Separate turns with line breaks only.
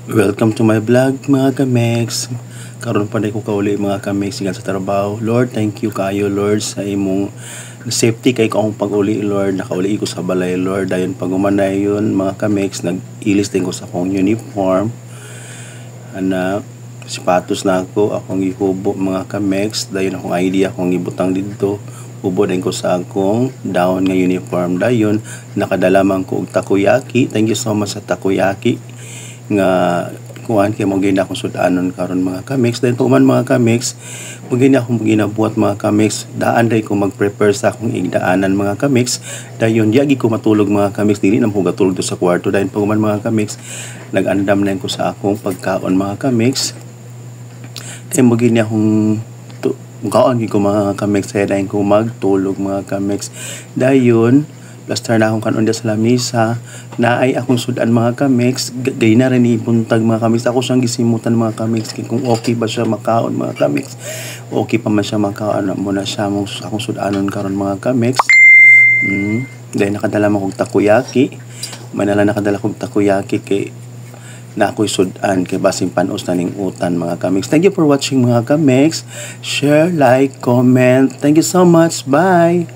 Welcome to my vlog mga kamex. Karon pa ko kauli mga kamex nga sa trabaho. Lord, thank you kayo Lord sa imong safety kay ko akong pag-uli Lord. Nakauli ko sa balay Lord. Dayon pag umanay yun mga kamex, nag-ilis din ko sa akong uniform. Ana, sapatos na akong ihubo mga kamex. Dayon akong idea akong ibutang dito. Ubo din ko sa akong down nga uniform. Dayon nakadala man ko og takoyaki. Thank you so much sa takoyaki nga kuhan kay mo gina akong sudanon karon mga kamix. Dahil pa man mga kamix, mo gina akong ginabuhat mga kamix, daan day ko mag-prepare sa akong igdaanan mga kamix. Dayon yagi ko matulog mga kamix, dili na mo gatulog sa kwarto. Dahil pa man mga kamix, nag-andam na ko sa akong pagkaon mga kamix. Kay mo gina akong kaon ko mga kamix, kaya dahil ko magtulog mga kamix. Dayon plaster na akong kanon sa lamisa, naay akong sudan mga kamix, gay na rin ibuntag mga kamix. Ako siyang gisimutan mga kamix, kung okay ba siya makaon mga kamix. Okay pa man siya makaon, muna siya akong sudanon karon mga kamix. Dahil nakadala mo kong takoyaki, manala nakadala kong takoyaki kay na ako'y sudan kay basing panos na ning utan mga kamix. Thank you for watching mga kamix. Share, like, comment. Thank you so much. Bye!